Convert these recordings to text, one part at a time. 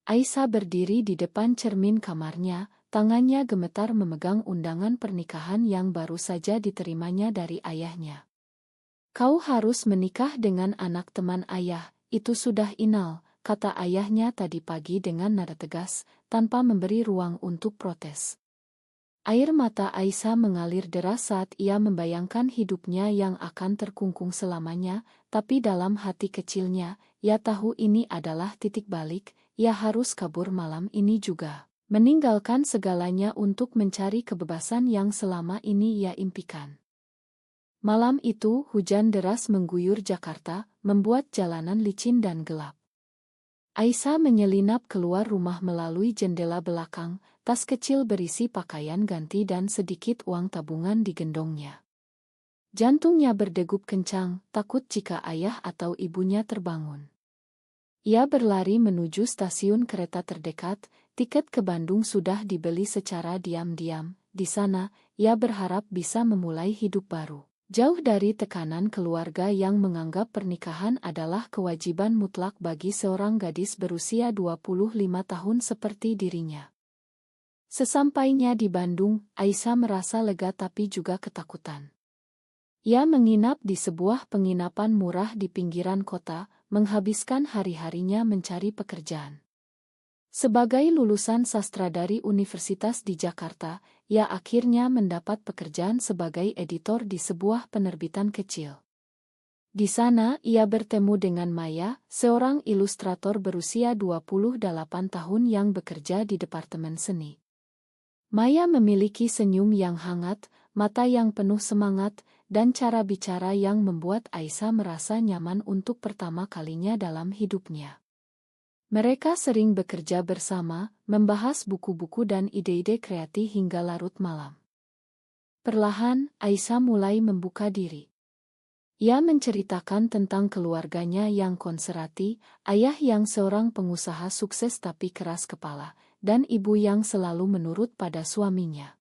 Aisyah berdiri di depan cermin kamarnya, tangannya gemetar memegang undangan pernikahan yang baru saja diterimanya dari ayahnya. "Kau harus menikah dengan anak teman ayah, itu sudah inal," kata ayahnya tadi pagi dengan nada tegas, tanpa memberi ruang untuk protes. Air mata Aisyah mengalir deras saat ia membayangkan hidupnya yang akan terkungkung selamanya, tapi dalam hati kecilnya, ia tahu ini adalah titik balik, ia harus kabur malam ini juga, meninggalkan segalanya untuk mencari kebebasan yang selama ini ia impikan. Malam itu, hujan deras mengguyur Jakarta, membuat jalanan licin dan gelap. Aisyah menyelinap keluar rumah melalui jendela belakang, tas kecil berisi pakaian ganti dan sedikit uang tabungan digendongnya. Jantungnya berdegup kencang, takut jika ayah atau ibunya terbangun. Ia berlari menuju stasiun kereta terdekat, tiket ke Bandung sudah dibeli secara diam-diam. Di sana, ia berharap bisa memulai hidup baru. Jauh dari tekanan keluarga yang menganggap pernikahan adalah kewajiban mutlak bagi seorang gadis berusia 25 tahun seperti dirinya. Sesampainya di Bandung, Aisyah merasa lega tapi juga ketakutan. Ia menginap di sebuah penginapan murah di pinggiran kota, menghabiskan hari-harinya mencari pekerjaan. Sebagai lulusan sastra dari Universitas di Jakarta, ia akhirnya mendapat pekerjaan sebagai editor di sebuah penerbitan kecil. Di sana, ia bertemu dengan Maya, seorang ilustrator berusia 28 tahun yang bekerja di Departemen Seni. Maya memiliki senyum yang hangat, mata yang penuh semangat, dan cara bicara yang membuat Aisyah merasa nyaman untuk pertama kalinya dalam hidupnya. Mereka sering bekerja bersama, membahas buku-buku dan ide-ide kreatif hingga larut malam. Perlahan, Aisyah mulai membuka diri. Ia menceritakan tentang keluarganya yang konservatif, ayah yang seorang pengusaha sukses tapi keras kepala, dan ibu yang selalu menurut pada suaminya.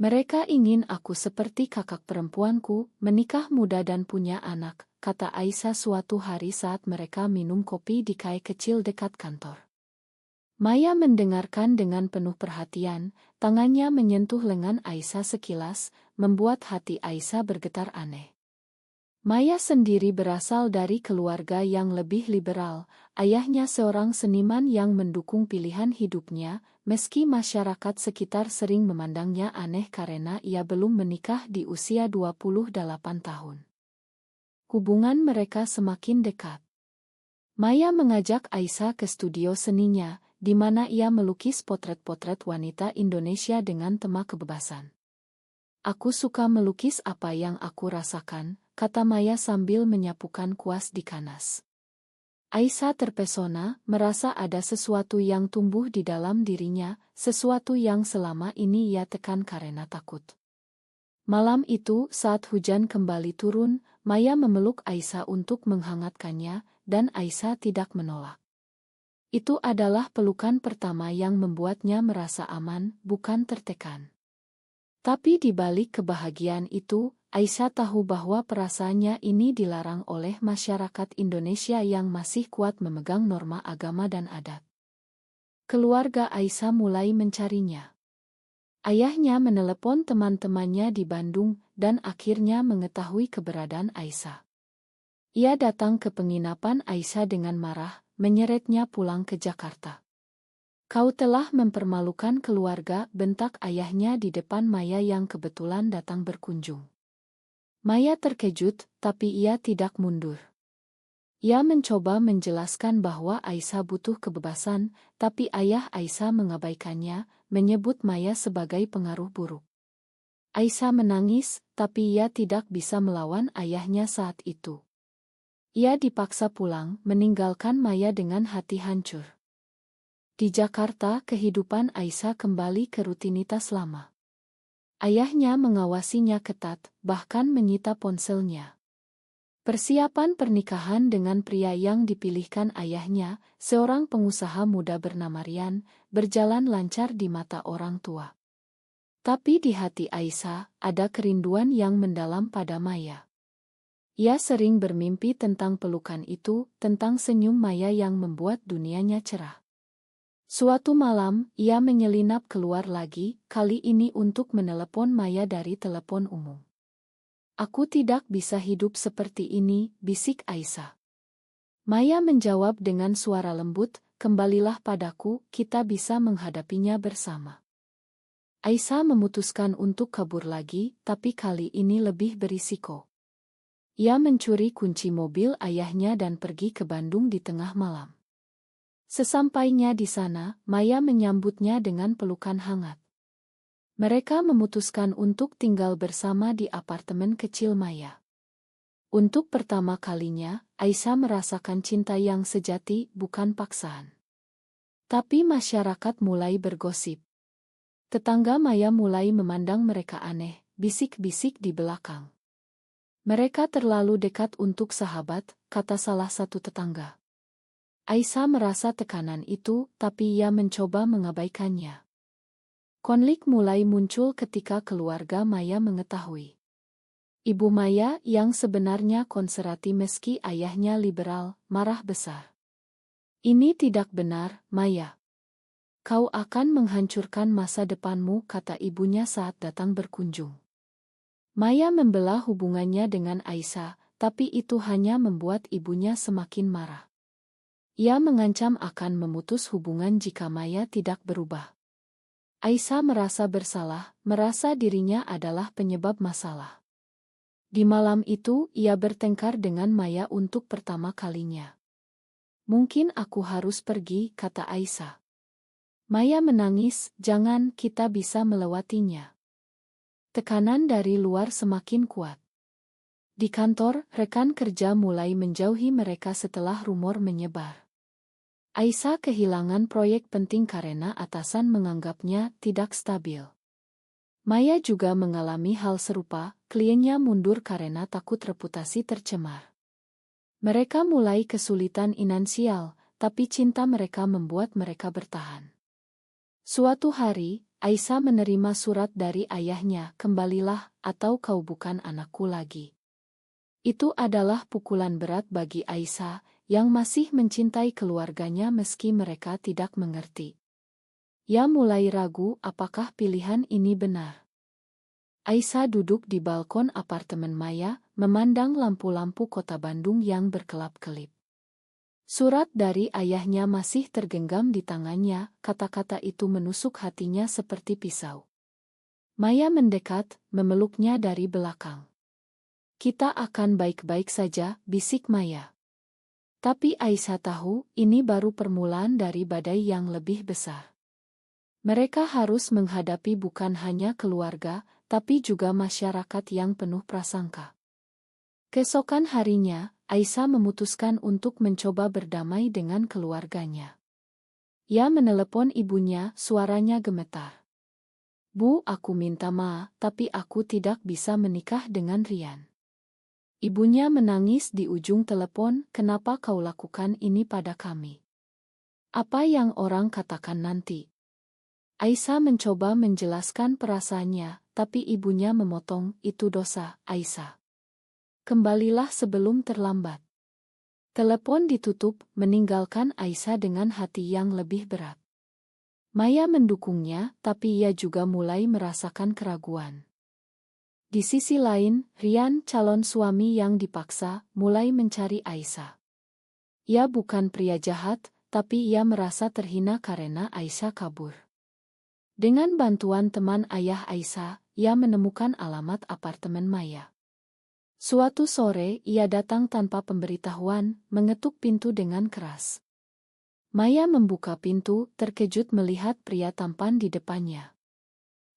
"Mereka ingin aku seperti kakak perempuanku, menikah muda dan punya anak," kata Aisyah suatu hari saat mereka minum kopi di kai kecil dekat kantor. Maya mendengarkan dengan penuh perhatian, tangannya menyentuh lengan Aisyah sekilas, membuat hati Aisyah bergetar aneh. Maya sendiri berasal dari keluarga yang lebih liberal, ayahnya seorang seniman yang mendukung pilihan hidupnya, meski masyarakat sekitar sering memandangnya aneh karena ia belum menikah di usia 28 tahun. Hubungan mereka semakin dekat. Maya mengajak Aisyah ke studio seninya, di mana ia melukis potret-potret wanita Indonesia dengan tema kebebasan. "Aku suka melukis apa yang aku rasakan," kata Maya sambil menyapukan kuas di kanas. Aisyah terpesona, merasa ada sesuatu yang tumbuh di dalam dirinya, sesuatu yang selama ini ia tekan karena takut. Malam itu, saat hujan kembali turun, Maya memeluk Aisyah untuk menghangatkannya, dan Aisyah tidak menolak. Itu adalah pelukan pertama yang membuatnya merasa aman, bukan tertekan. Tapi di balik kebahagiaan itu, Aisyah tahu bahwa perasaannya ini dilarang oleh masyarakat Indonesia yang masih kuat memegang norma agama dan adat. Keluarga Aisyah mulai mencarinya. Ayahnya menelepon teman-temannya di Bandung dan akhirnya mengetahui keberadaan Aisyah. Ia datang ke penginapan Aisyah dengan marah, menyeretnya pulang ke Jakarta. "Kau telah mempermalukan keluarga," bentak ayahnya di depan Maya yang kebetulan datang berkunjung. Maya terkejut, tapi ia tidak mundur. Ia mencoba menjelaskan bahwa Aisyah butuh kebebasan, tapi ayah Aisyah mengabaikannya, menyebut Maya sebagai pengaruh buruk. Aisyah menangis, tapi ia tidak bisa melawan ayahnya saat itu. Ia dipaksa pulang, meninggalkan Maya dengan hati hancur. Di Jakarta, kehidupan Aisyah kembali ke rutinitas lama. Ayahnya mengawasinya ketat, bahkan menyita ponselnya. Persiapan pernikahan dengan pria yang dipilihkan ayahnya, seorang pengusaha muda bernama Rian, berjalan lancar di mata orang tua. Tapi di hati Aisyah, ada kerinduan yang mendalam pada Maya. Ia sering bermimpi tentang pelukan itu, tentang senyum Maya yang membuat dunianya cerah. Suatu malam, ia menyelinap keluar lagi, kali ini untuk menelepon Maya dari telepon umum. Aku tidak bisa hidup seperti ini, bisik Aisyah. Maya menjawab dengan suara lembut, kembalilah padaku, kita bisa menghadapinya bersama. Aisyah memutuskan untuk kabur lagi, tapi kali ini lebih berisiko. Ia mencuri kunci mobil ayahnya dan pergi ke Bandung di tengah malam. Sesampainya di sana, Maya menyambutnya dengan pelukan hangat. Mereka memutuskan untuk tinggal bersama di apartemen kecil Maya. Untuk pertama kalinya, Aisyah merasakan cinta yang sejati, bukan paksaan. Tapi masyarakat mulai bergosip. Tetangga Maya mulai memandang mereka aneh, bisik-bisik di belakang. Mereka terlalu dekat untuk sahabat, kata salah satu tetangga. Aisyah merasa tekanan itu, tapi ia mencoba mengabaikannya. Konflik mulai muncul ketika keluarga Maya mengetahui. Ibu Maya yang sebenarnya konservatif meski ayahnya liberal, marah besar. Ini tidak benar, Maya. Kau akan menghancurkan masa depanmu, kata ibunya saat datang berkunjung. Maya membela hubungannya dengan Aisyah, tapi itu hanya membuat ibunya semakin marah. Ia mengancam akan memutus hubungan jika Maya tidak berubah. Aisyah merasa bersalah, merasa dirinya adalah penyebab masalah. Di malam itu, ia bertengkar dengan Maya untuk pertama kalinya. Mungkin aku harus pergi, kata Aisyah. Maya menangis, jangan, kita bisa melewatinya. Tekanan dari luar semakin kuat. Di kantor, rekan kerja mulai menjauhi mereka setelah rumor menyebar. Aisyah kehilangan proyek penting karena atasan menganggapnya tidak stabil. Maya juga mengalami hal serupa, kliennya mundur karena takut reputasi tercemar. Mereka mulai kesulitan finansial, tapi cinta mereka membuat mereka bertahan. Suatu hari, Aisyah menerima surat dari ayahnya, kembalilah, atau kau bukan anakku lagi. Itu adalah pukulan berat bagi Aisyah, yang masih mencintai keluarganya meski mereka tidak mengerti. Ia mulai ragu apakah pilihan ini benar. Aisyah duduk di balkon apartemen Maya, memandang lampu-lampu kota Bandung yang berkelap-kelip. Surat dari ayahnya masih tergenggam di tangannya, kata-kata itu menusuk hatinya seperti pisau. Maya mendekat, memeluknya dari belakang. Kita akan baik-baik saja, bisik Maya. Tapi Aisyah tahu, ini baru permulaan dari badai yang lebih besar. Mereka harus menghadapi bukan hanya keluarga, tapi juga masyarakat yang penuh prasangka. Keesokan harinya, Aisyah memutuskan untuk mencoba berdamai dengan keluarganya. Ia menelepon ibunya, suaranya gemetar. Bu, aku minta maaf, tapi aku tidak bisa menikah dengan Rian. Ibunya menangis di ujung telepon, kenapa kau lakukan ini pada kami? Apa yang orang katakan nanti? Aisyah mencoba menjelaskan perasaannya, tapi ibunya memotong, itu dosa, Aisyah. Kembalilah sebelum terlambat. Telepon ditutup, meninggalkan Aisyah dengan hati yang lebih berat. Maya mendukungnya, tapi ia juga mulai merasakan keraguan. Di sisi lain, Rian, calon suami yang dipaksa, mulai mencari Aisyah. Ia bukan pria jahat, tapi ia merasa terhina karena Aisyah kabur. Dengan bantuan teman ayah Aisyah, ia menemukan alamat apartemen Maya. Suatu sore, ia datang tanpa pemberitahuan, mengetuk pintu dengan keras. Maya membuka pintu, terkejut melihat pria tampan di depannya.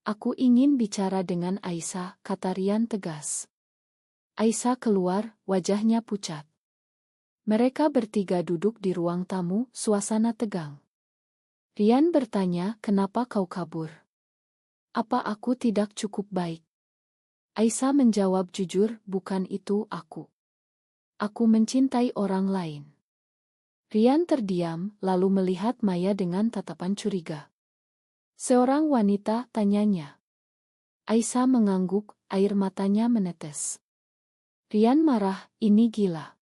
Aku ingin bicara dengan Aisyah, kata Rian tegas. Aisyah keluar, wajahnya pucat. Mereka bertiga duduk di ruang tamu, suasana tegang. Rian bertanya, kenapa kau kabur? Apa aku tidak cukup baik? Aisyah menjawab jujur, bukan itu aku. Aku mencintai orang lain. Rian terdiam, lalu melihat Maya dengan tatapan curiga. Seorang wanita, tanyanya. Aisyah mengangguk, air matanya menetes. Rian marah, ini gila.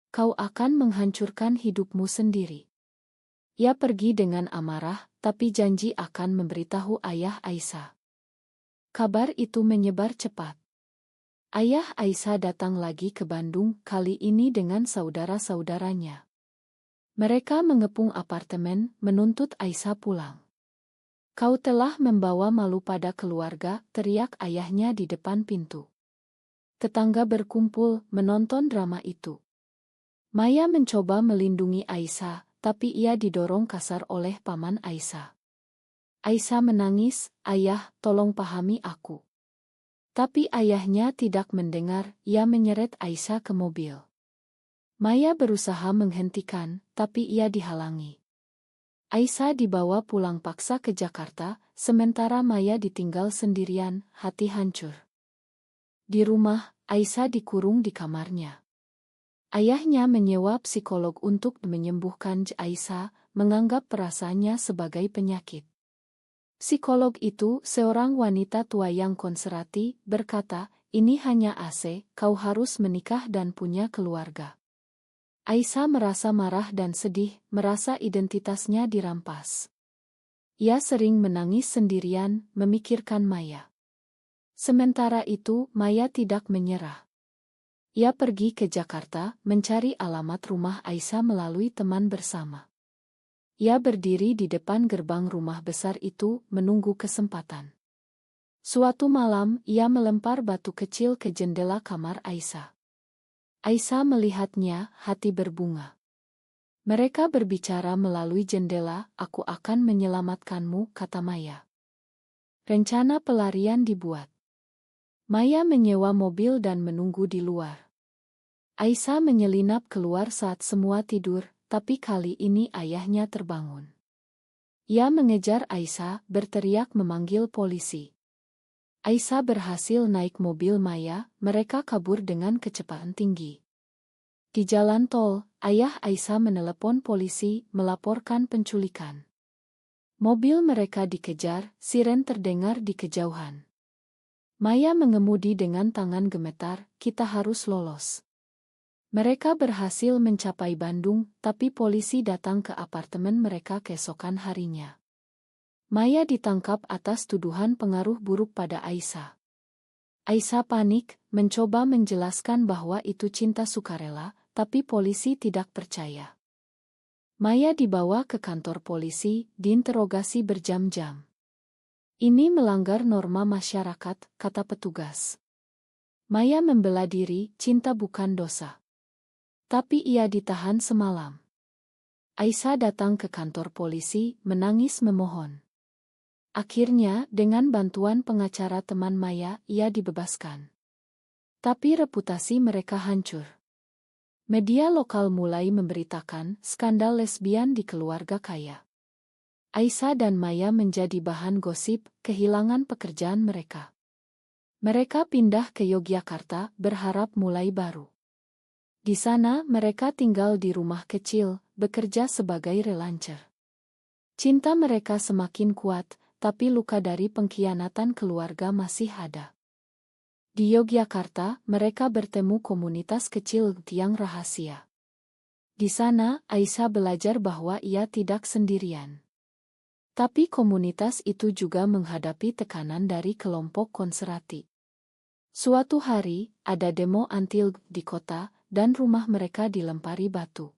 Kau akan menghancurkan hidupmu sendiri. Ia pergi dengan amarah, tapi janji akan memberitahu ayah Aisyah. Kabar itu menyebar cepat. Ayah Aisyah datang lagi ke Bandung, kali ini dengan saudara-saudaranya. Mereka mengepung apartemen, menuntut Aisyah pulang. "Kau telah membawa malu pada keluarga," teriak ayahnya di depan pintu. Tetangga berkumpul, menonton drama itu. Maya mencoba melindungi Aisyah, tapi ia didorong kasar oleh paman Aisyah. Aisyah menangis, "Ayah, tolong pahami aku." Tapi ayahnya tidak mendengar, ia menyeret Aisyah ke mobil. Maya berusaha menghentikan, tapi ia dihalangi. Aisyah dibawa pulang paksa ke Jakarta, sementara Maya ditinggal sendirian, hati hancur. Di rumah, Aisyah dikurung di kamarnya. Ayahnya menyewa psikolog untuk menyembuhkan Aisyah, menganggap perasaannya sebagai penyakit. Psikolog itu, seorang wanita tua yang konservatif, berkata, "Ini hanya AC, kau harus menikah dan punya keluarga." Aisyah merasa marah dan sedih, merasa identitasnya dirampas. Ia sering menangis sendirian, memikirkan Maya. Sementara itu, Maya tidak menyerah. Ia pergi ke Jakarta, mencari alamat rumah Aisyah melalui teman bersama. Ia berdiri di depan gerbang rumah besar itu, menunggu kesempatan. Suatu malam, ia melempar batu kecil ke jendela kamar Aisyah. Aisyah melihatnya, hati berbunga. Mereka berbicara melalui jendela, "Aku akan menyelamatkanmu," kata Maya. Rencana pelarian dibuat. Maya menyewa mobil dan menunggu di luar. Aisyah menyelinap keluar saat semua tidur, tapi kali ini ayahnya terbangun. Ia mengejar Aisyah, berteriak memanggil polisi. Aisyah berhasil naik mobil Maya, mereka kabur dengan kecepatan tinggi. Di jalan tol, ayah Aisyah menelepon polisi, melaporkan penculikan. Mobil mereka dikejar, siren terdengar di kejauhan. Maya mengemudi dengan tangan gemetar, "Kita harus lolos." Mereka berhasil mencapai Bandung, tapi polisi datang ke apartemen mereka keesokan harinya. Maya ditangkap atas tuduhan pengaruh buruk pada Aisyah. Aisyah panik, mencoba menjelaskan bahwa itu cinta sukarela, tapi polisi tidak percaya. Maya dibawa ke kantor polisi, diinterogasi berjam-jam. "Ini melanggar norma masyarakat," kata petugas. Maya membela diri, cinta bukan dosa. Tapi ia ditahan semalam. Aisyah datang ke kantor polisi, menangis memohon. Akhirnya, dengan bantuan pengacara teman Maya, ia dibebaskan. Tapi reputasi mereka hancur. Media lokal mulai memberitakan skandal lesbian di keluarga kaya. Aisyah dan Maya menjadi bahan gosip, kehilangan pekerjaan mereka. Mereka pindah ke Yogyakarta, berharap mulai baru. Di sana, mereka tinggal di rumah kecil, bekerja sebagai relancer. Cinta mereka semakin kuat, tapi luka dari pengkhianatan keluarga masih ada. Di Yogyakarta, mereka bertemu komunitas kecil tiang rahasia. Di sana, Aisyah belajar bahwa ia tidak sendirian. Tapi komunitas itu juga menghadapi tekanan dari kelompok konservatif. Suatu hari, ada demo anti di kota, dan rumah mereka dilempari batu.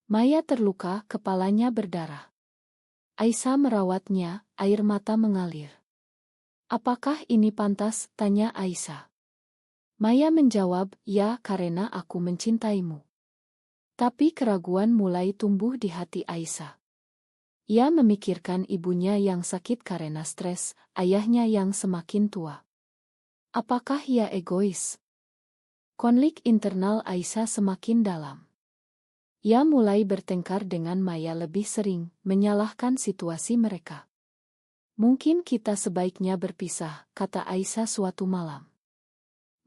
Maya terluka, kepalanya berdarah. Aisyah merawatnya, air mata mengalir. "Apakah ini pantas?" tanya Aisyah. Maya menjawab, "Ya, karena aku mencintaimu." Tapi keraguan mulai tumbuh di hati Aisyah. Ia memikirkan ibunya yang sakit karena stres, ayahnya yang semakin tua. Apakah ia egois? Konflik internal Aisyah semakin dalam. Ia mulai bertengkar dengan Maya lebih sering, menyalahkan situasi mereka. "Mungkin kita sebaiknya berpisah," kata Aisyah suatu malam.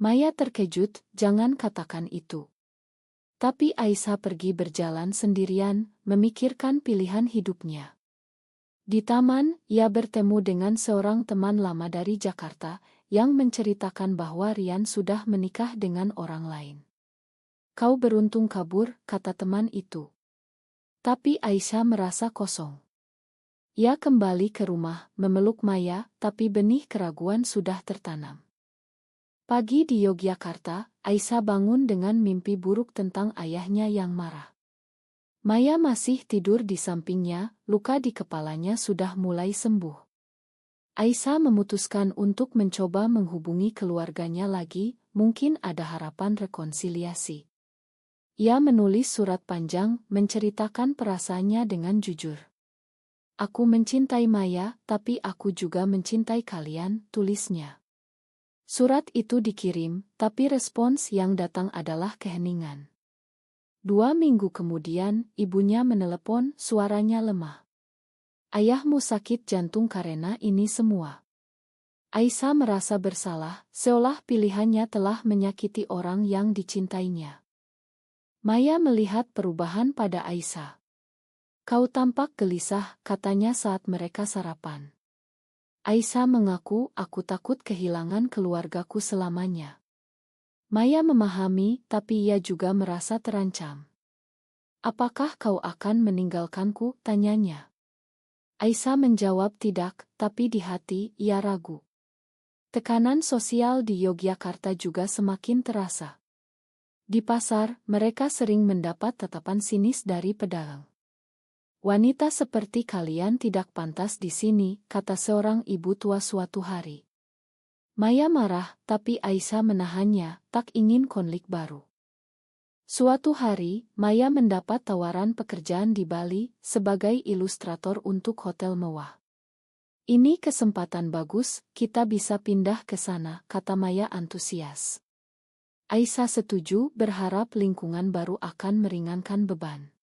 Maya terkejut, "Jangan katakan itu." Tapi Aisyah pergi berjalan sendirian, memikirkan pilihan hidupnya. Di taman, ia bertemu dengan seorang teman lama dari Jakarta, yang menceritakan bahwa Rian sudah menikah dengan orang lain. "Kau beruntung kabur," kata teman itu. Tapi Aisyah merasa kosong. Ia kembali ke rumah, memeluk Maya, tapi benih keraguan sudah tertanam. Pagi di Yogyakarta, Aisyah bangun dengan mimpi buruk tentang ayahnya yang marah. Maya masih tidur di sampingnya, luka di kepalanya sudah mulai sembuh. Aisyah memutuskan untuk mencoba menghubungi keluarganya lagi, mungkin ada harapan rekonsiliasi. Ia menulis surat panjang, menceritakan perasaannya dengan jujur. "Aku mencintai Maya, tapi aku juga mencintai kalian," tulisnya. Surat itu dikirim, tapi respons yang datang adalah keheningan. 2 minggu kemudian, ibunya menelepon, suaranya lemah. "Ayahmu sakit jantung karena ini semua." Aisyah merasa bersalah, seolah pilihannya telah menyakiti orang yang dicintainya. Maya melihat perubahan pada Aisyah. "Kau tampak gelisah," katanya saat mereka sarapan. Aisyah mengaku, "Aku takut kehilangan keluargaku selamanya." Maya memahami, tapi ia juga merasa terancam. "Apakah kau akan meninggalkanku?" tanyanya. Aisyah menjawab tidak, tapi di hati ia ragu. Tekanan sosial di Yogyakarta juga semakin terasa. Di pasar, mereka sering mendapat tatapan sinis dari pedagang. "Wanita seperti kalian tidak pantas di sini," kata seorang ibu tua suatu hari. Maya marah, tapi Aisyah menahannya, tak ingin konflik baru. Suatu hari, Maya mendapat tawaran pekerjaan di Bali sebagai ilustrator untuk hotel mewah. "Ini kesempatan bagus, kita bisa pindah ke sana," kata Maya antusias. Aisyah setuju, berharap lingkungan baru akan meringankan beban.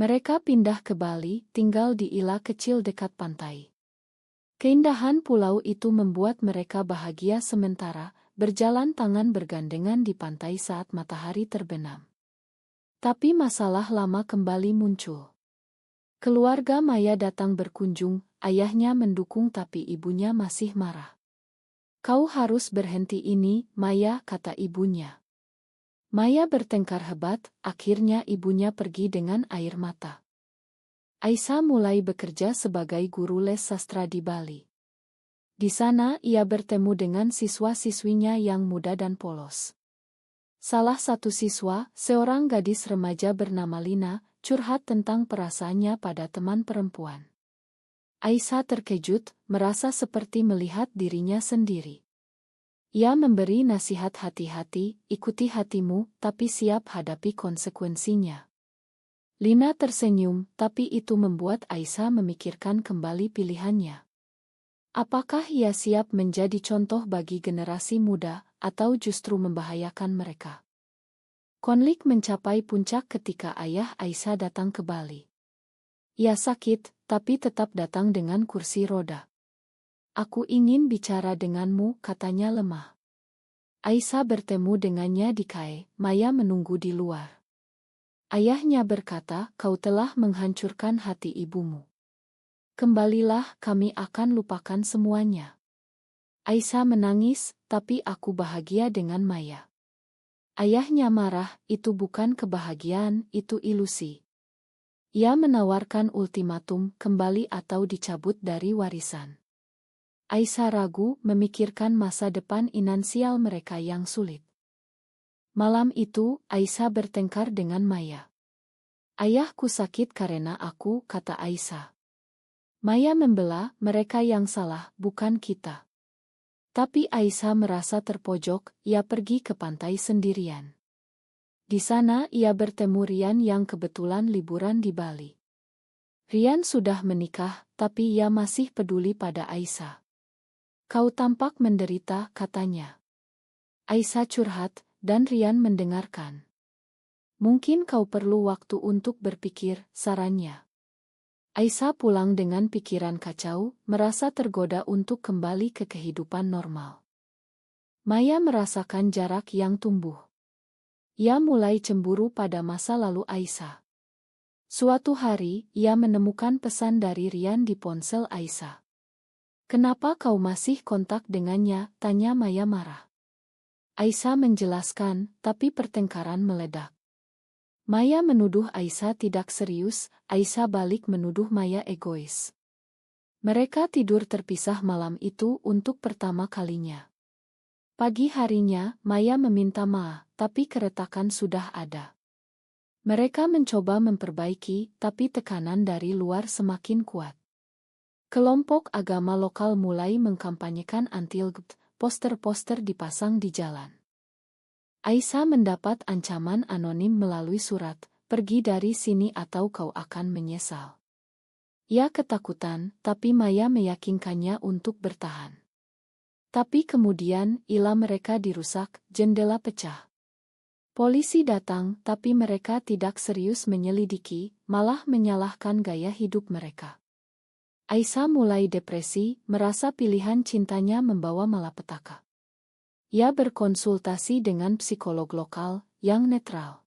Mereka pindah ke Bali, tinggal di ila kecil dekat pantai. Keindahan pulau itu membuat mereka bahagia sementara, berjalan tangan bergandengan di pantai saat matahari terbenam. Tapi masalah lama kembali muncul. Keluarga Maya datang berkunjung, ayahnya mendukung tapi ibunya masih marah. "Kau harus berhenti ini, Maya," kata ibunya. Maya bertengkar hebat, akhirnya ibunya pergi dengan air mata. Aisyah mulai bekerja sebagai guru les sastra di Bali. Di sana ia bertemu dengan siswa-siswinya yang muda dan polos. Salah satu siswa, seorang gadis remaja bernama Lina, curhat tentang perasaannya pada teman perempuan. Aisyah terkejut, merasa seperti melihat dirinya sendiri. Ia memberi nasihat, "Hati-hati, ikuti hatimu, tapi siap hadapi konsekuensinya." Lina tersenyum, tapi itu membuat Aisyah memikirkan kembali pilihannya. Apakah ia siap menjadi contoh bagi generasi muda, atau justru membahayakan mereka? Konflik mencapai puncak ketika ayah Aisyah datang ke Bali. Ia sakit, tapi tetap datang dengan kursi roda. "Aku ingin bicara denganmu," katanya lemah. Aisyah bertemu dengannya di KAE, Maya menunggu di luar. Ayahnya berkata, "Kau telah menghancurkan hati ibumu. Kembalilah, kami akan lupakan semuanya." Aisyah menangis, "Tapi aku bahagia dengan Maya." Ayahnya marah, "Itu bukan kebahagiaan, itu ilusi." Ia menawarkan ultimatum, kembali atau dicabut dari warisan. Aisyah ragu, memikirkan masa depan finansial mereka yang sulit. Malam itu, Aisyah bertengkar dengan Maya. "Ayahku sakit karena aku," kata Aisyah. Maya membela, "Mereka yang salah, bukan kita." Tapi Aisyah merasa terpojok, ia pergi ke pantai sendirian. Di sana ia bertemu Rian yang kebetulan liburan di Bali. Rian sudah menikah, tapi ia masih peduli pada Aisyah. "Kau tampak menderita," katanya. Aisyah curhat, dan Rian mendengarkan. "Mungkin kau perlu waktu untuk berpikir," sarannya. Aisyah pulang dengan pikiran kacau, merasa tergoda untuk kembali ke kehidupan normal. Maya merasakan jarak yang tumbuh. Ia mulai cemburu pada masa lalu Aisyah. Suatu hari, ia menemukan pesan dari Rian di ponsel Aisyah. "Kenapa kau masih kontak dengannya?" tanya Maya marah. Aisyah menjelaskan, tapi pertengkaran meledak. Maya menuduh Aisyah tidak serius, Aisyah balik menuduh Maya egois. Mereka tidur terpisah malam itu untuk pertama kalinya. Pagi harinya, Maya meminta maaf, tapi keretakan sudah ada. Mereka mencoba memperbaiki, tapi tekanan dari luar semakin kuat. Kelompok agama lokal mulai mengkampanyekan anti-LGBT, poster-poster dipasang di jalan. Aisyah mendapat ancaman anonim melalui surat, pergi dari sini atau kau akan menyesal. Ia ketakutan, tapi Maya meyakinkannya untuk bertahan. Tapi kemudian, ila mereka dirusak, jendela pecah. Polisi datang, tapi mereka tidak serius menyelidiki, malah menyalahkan gaya hidup mereka. Aisyah mulai depresi, merasa pilihan cintanya membawa malapetaka. Ia berkonsultasi dengan psikolog lokal, yang netral.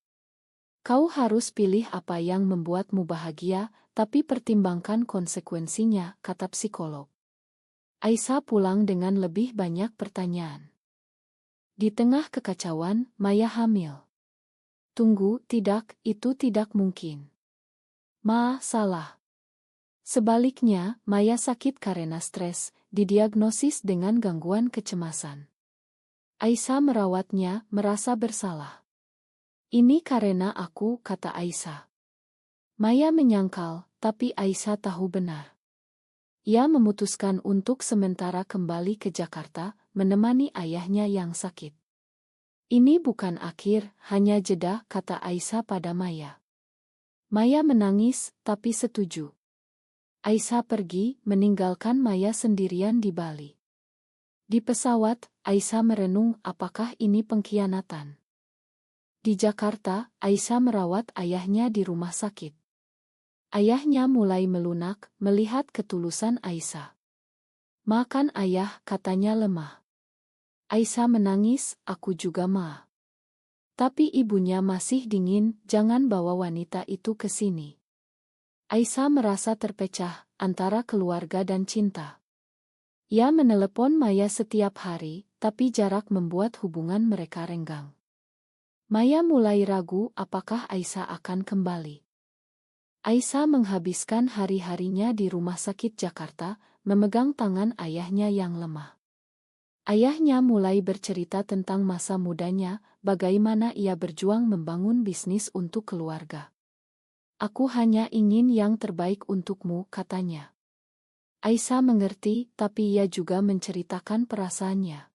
Kau harus pilih apa yang membuatmu bahagia, tapi pertimbangkan konsekuensinya, kata psikolog. Aisyah pulang dengan lebih banyak pertanyaan. Di tengah kekacauan, Maya hamil. Tunggu, tidak, itu tidak mungkin. Salah. Sebaliknya, Maya sakit karena stres, didiagnosis dengan gangguan kecemasan. Aisyah merawatnya, merasa bersalah. Ini karena aku, kata Aisyah. Maya menyangkal, tapi Aisyah tahu benar. Ia memutuskan untuk sementara kembali ke Jakarta, menemani ayahnya yang sakit. Ini bukan akhir, hanya jeda, kata Aisyah pada Maya. Maya menangis, tapi setuju. Aisyah pergi, meninggalkan Maya sendirian di Bali. Di pesawat, Aisyah merenung apakah ini pengkhianatan. Di Jakarta, Aisyah merawat ayahnya di rumah sakit. Ayahnya mulai melunak, melihat ketulusan Aisyah. Makan ayah, katanya lemah. Aisyah menangis, aku juga ma. Tapi ibunya masih dingin, jangan bawa wanita itu ke sini. Aisyah merasa terpecah, antara keluarga dan cinta. Ia menelepon Maya setiap hari, tapi jarak membuat hubungan mereka renggang. Maya mulai ragu apakah Aisyah akan kembali. Aisyah menghabiskan hari-harinya di rumah sakit Jakarta, memegang tangan ayahnya yang lemah. Ayahnya mulai bercerita tentang masa mudanya, bagaimana ia berjuang membangun bisnis untuk keluarga. Aku hanya ingin yang terbaik untukmu, katanya. Aisyah mengerti, tapi ia juga menceritakan perasaannya.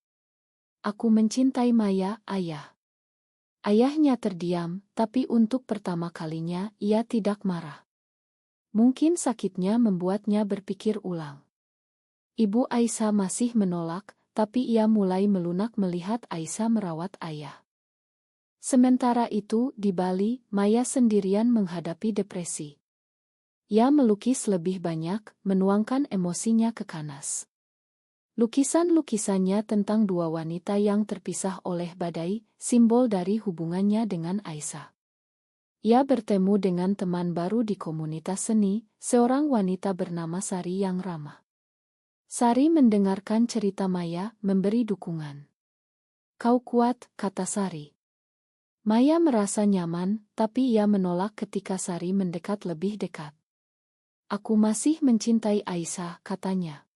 Aku mencintai Maya, ayah. Ayahnya terdiam, tapi untuk pertama kalinya ia tidak marah. Mungkin sakitnya membuatnya berpikir ulang. Ibu Aisyah masih menolak, tapi ia mulai melunak melihat Aisyah merawat ayah. Sementara itu, di Bali, Maya sendirian menghadapi depresi. Ia melukis lebih banyak, menuangkan emosinya ke kanvas. Lukisan-lukisannya tentang dua wanita yang terpisah oleh badai, simbol dari hubungannya dengan Aisyah. Ia bertemu dengan teman baru di komunitas seni, seorang wanita bernama Sari yang ramah. Sari mendengarkan cerita Maya, memberi dukungan. Kau kuat, kata Sari. Maya merasa nyaman, tapi ia menolak ketika Sari mendekat lebih dekat. Aku masih mencintai Aisyah, katanya.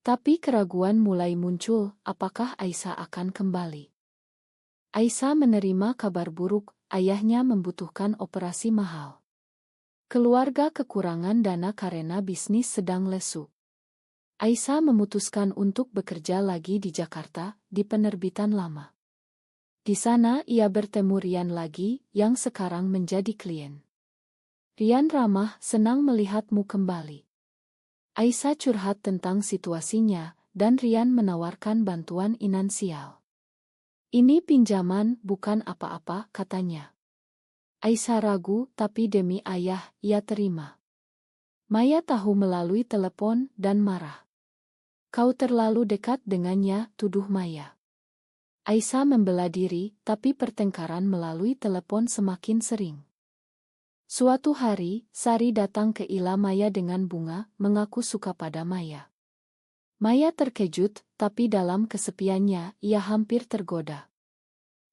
Tapi keraguan mulai muncul, apakah Aisyah akan kembali. Aisyah menerima kabar buruk, ayahnya membutuhkan operasi mahal. Keluarga kekurangan dana karena bisnis sedang lesu. Aisyah memutuskan untuk bekerja lagi di Jakarta, di penerbitan lama. Di sana ia bertemu Rian lagi, yang sekarang menjadi klien. Rian ramah, senang melihatmu kembali. Aisyah curhat tentang situasinya, dan Rian menawarkan bantuan finansial. Ini pinjaman, bukan apa-apa, katanya. Aisyah ragu, tapi demi ayah, ia terima. Maya tahu melalui telepon, dan marah. Kau terlalu dekat dengannya, tuduh Maya. Aisyah membela diri, tapi pertengkaran melalui telepon semakin sering. Suatu hari, Sari datang ke Ila Maya dengan bunga, mengaku suka pada Maya. Maya terkejut, tapi dalam kesepiannya, ia hampir tergoda.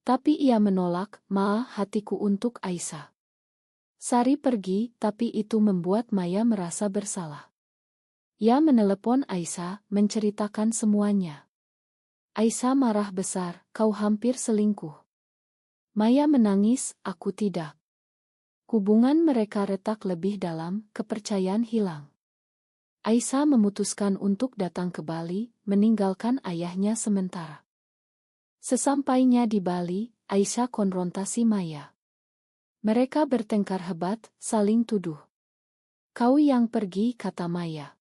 Tapi ia menolak, "Ma, hatiku untuk Aisyah." Sari pergi, tapi itu membuat Maya merasa bersalah. Ia menelepon Aisyah, menceritakan semuanya. Aisyah marah besar, "Kau hampir selingkuh." Maya menangis, "Aku tidak." Hubungan mereka retak lebih dalam, kepercayaan hilang. Aisyah memutuskan untuk datang ke Bali, meninggalkan ayahnya sementara. Sesampainya di Bali, Aisyah konfrontasi Maya. Mereka bertengkar hebat, saling tuduh. "Kau yang pergi," kata Maya.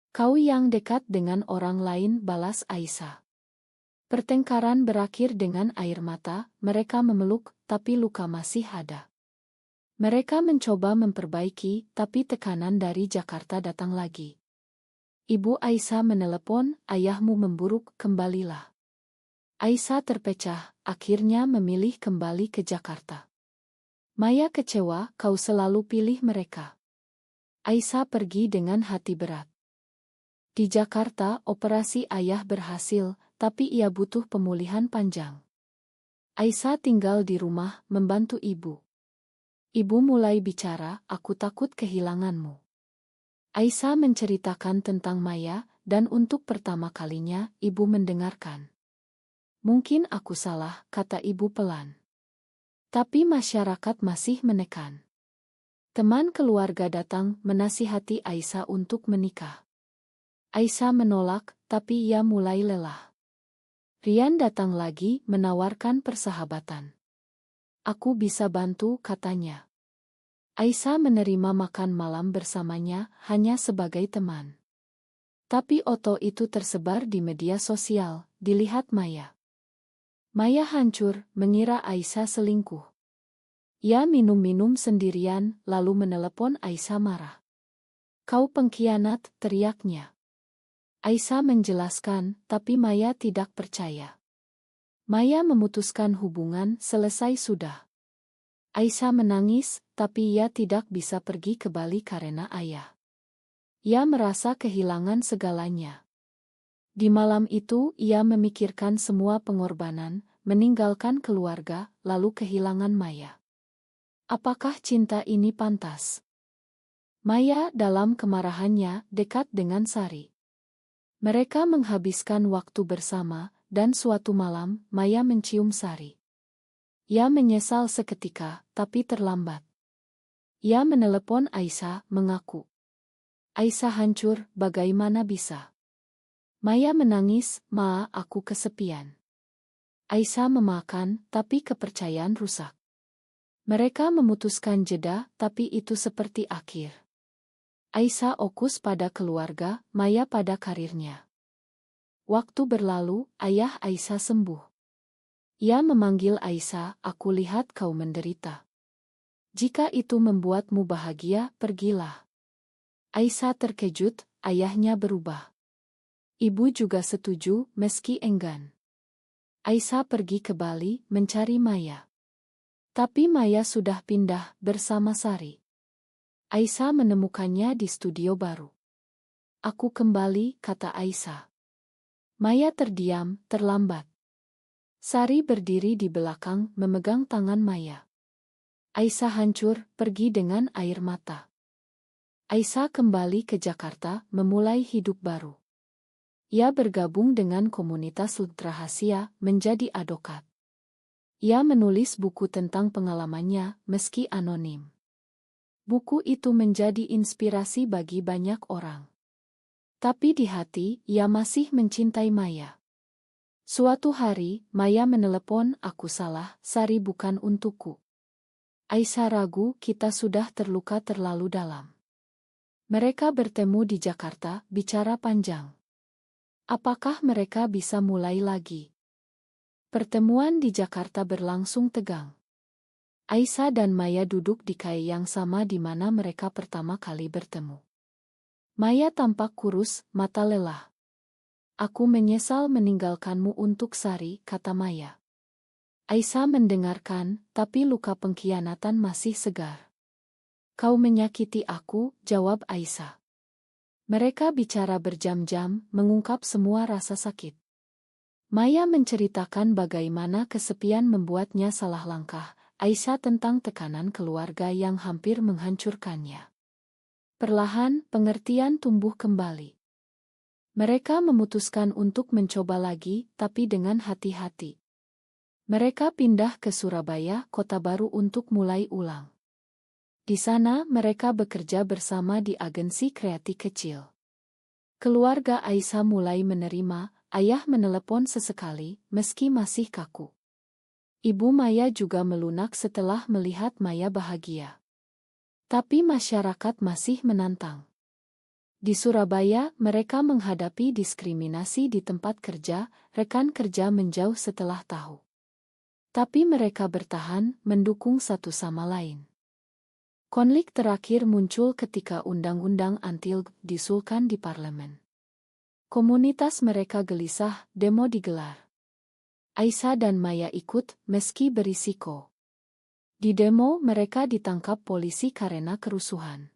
"Kau yang dekat dengan orang lain," balas Aisyah. Pertengkaran berakhir dengan air mata, mereka memeluk, tapi luka masih ada. Mereka mencoba memperbaiki, tapi tekanan dari Jakarta datang lagi. Ibu Aisyah menelepon, "Ayahmu memburuk, kembalilah." Aisyah terpecah, akhirnya memilih kembali ke Jakarta. Maya kecewa, "Kau selalu pilih mereka." Aisyah pergi dengan hati berat. Di Jakarta, operasi ayah berhasil, tapi ia butuh pemulihan panjang. Aisyah tinggal di rumah, membantu ibu. Ibu mulai bicara, "Aku takut kehilanganmu." Aisyah menceritakan tentang Maya, dan untuk pertama kalinya, ibu mendengarkan. "Mungkin aku salah," kata ibu pelan. Tapi masyarakat masih menekan. Teman keluarga datang menasihati Aisyah untuk menikah. Aisyah menolak, tapi ia mulai lelah. Rian datang lagi menawarkan persahabatan. "Aku bisa bantu," katanya. Aisyah menerima makan malam bersamanya, hanya sebagai teman. Tapi foto itu tersebar di media sosial, dilihat Maya. Maya hancur, mengira Aisyah selingkuh. Ia minum-minum sendirian, lalu menelepon Aisyah marah. "Kau pengkhianat," teriaknya. Aisyah menjelaskan, tapi Maya tidak percaya. Maya memutuskan hubungan, selesai sudah. Aisyah menangis, tapi ia tidak bisa pergi ke Bali karena ayah. Ia merasa kehilangan segalanya. Di malam itu, ia memikirkan semua pengorbanan, meninggalkan keluarga, lalu kehilangan Maya. Apakah cinta ini pantas? Maya dalam kemarahannya dekat dengan Sari. Mereka menghabiskan waktu bersama, dan suatu malam, Maya mencium Sari. Ia menyesal seketika, tapi terlambat. Ia menelepon Aisyah, mengaku. Aisyah hancur, bagaimana bisa? Maya menangis, "Ma, aku kesepian." Aisyah memakan, tapi kepercayaan rusak. Mereka memutuskan jeda, tapi itu seperti akhir. Aisyah fokus pada keluarga, Maya pada karirnya. Waktu berlalu, ayah Aisyah sembuh. Ia memanggil Aisyah, "Aku lihat kau menderita. Jika itu membuatmu bahagia, pergilah." Aisyah terkejut, ayahnya berubah. Ibu juga setuju, meski enggan. Aisyah pergi ke Bali, mencari Maya. Tapi Maya sudah pindah, bersama Sari. Aisyah menemukannya di studio baru. "Aku kembali," kata Aisyah. Maya terdiam, terlambat. Sari berdiri di belakang, memegang tangan Maya. Aisyah hancur, pergi dengan air mata. Aisyah kembali ke Jakarta, memulai hidup baru. Ia bergabung dengan komunitas rahasia, menjadi advokat. Ia menulis buku tentang pengalamannya, meski anonim. Buku itu menjadi inspirasi bagi banyak orang. Tapi di hati, ia masih mencintai Maya. Suatu hari, Maya menelepon, "Aku salah, Sari bukan untukku." Aisyah ragu, "Kita sudah terluka terlalu dalam." Mereka bertemu di Jakarta, bicara panjang. Apakah mereka bisa mulai lagi? Pertemuan di Jakarta berlangsung tegang. Aisyah dan Maya duduk di kai yang sama di mana mereka pertama kali bertemu. Maya tampak kurus, mata lelah. "Aku menyesal meninggalkanmu untuk Sari," kata Maya. Aisyah mendengarkan, tapi luka pengkhianatan masih segar. "Kau menyakiti aku," jawab Aisyah. Mereka bicara berjam-jam, mengungkap semua rasa sakit. Maya menceritakan bagaimana kesepian membuatnya salah langkah, Aisyah tentang tekanan keluarga yang hampir menghancurkannya. Perlahan, pengertian tumbuh kembali. Mereka memutuskan untuk mencoba lagi, tapi dengan hati-hati. Mereka pindah ke Surabaya, kota baru untuk mulai ulang. Di sana, mereka bekerja bersama di agensi kreatif kecil. Keluarga Aisyah mulai menerima, ayah menelepon sesekali, meski masih kaku. Ibu Maya juga melunak setelah melihat Maya bahagia. Tapi masyarakat masih menantang. Di Surabaya, mereka menghadapi diskriminasi di tempat kerja, rekan kerja menjauh setelah tahu. Tapi mereka bertahan, mendukung satu sama lain. Konflik terakhir muncul ketika undang-undang anti-LGBTQ diusulkan di parlemen. Komunitas mereka gelisah, demo digelar. Aisyah dan Maya ikut, meski berisiko. Di demo, mereka ditangkap polisi karena kerusuhan.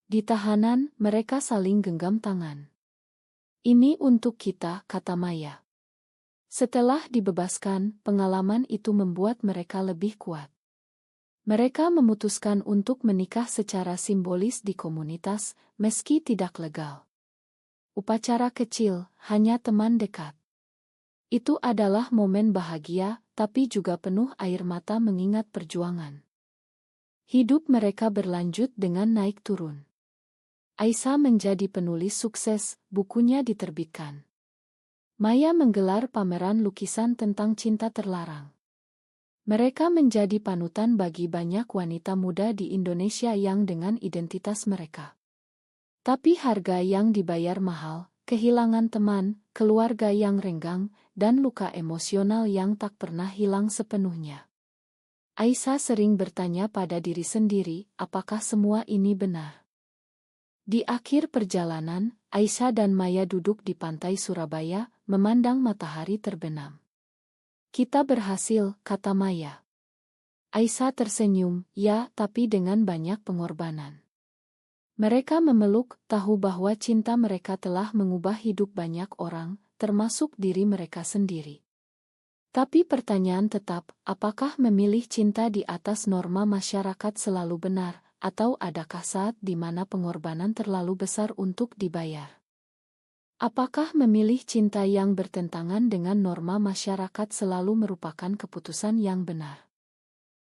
Di tahanan, mereka saling genggam tangan. "Ini untuk kita," kata Maya. Setelah dibebaskan, pengalaman itu membuat mereka lebih kuat. Mereka memutuskan untuk menikah secara simbolis di komunitas, meski tidak legal. Upacara kecil, hanya teman dekat. Itu adalah momen bahagia, tapi juga penuh air mata mengingat perjuangan. Hidup mereka berlanjut dengan naik turun. Aisyah menjadi penulis sukses, bukunya diterbitkan. Maya menggelar pameran lukisan tentang cinta terlarang. Mereka menjadi panutan bagi banyak wanita muda di Indonesia yang dengan identitas mereka. Tapi harga yang dibayar mahal, kehilangan teman, keluarga yang renggang, dan luka emosional yang tak pernah hilang sepenuhnya. Aisyah sering bertanya pada diri sendiri, apakah semua ini benar? Di akhir perjalanan, Aisyah dan Maya duduk di pantai Surabaya, memandang matahari terbenam. "Kita berhasil," kata Maya. Aisyah tersenyum, "Ya, tapi dengan banyak pengorbanan." Mereka memeluk, tahu bahwa cinta mereka telah mengubah hidup banyak orang, termasuk diri mereka sendiri. Tapi pertanyaan tetap, apakah memilih cinta di atas norma masyarakat selalu benar? Atau adakah saat di mana pengorbanan terlalu besar untuk dibayar? Apakah memilih cinta yang bertentangan dengan norma masyarakat selalu merupakan keputusan yang benar?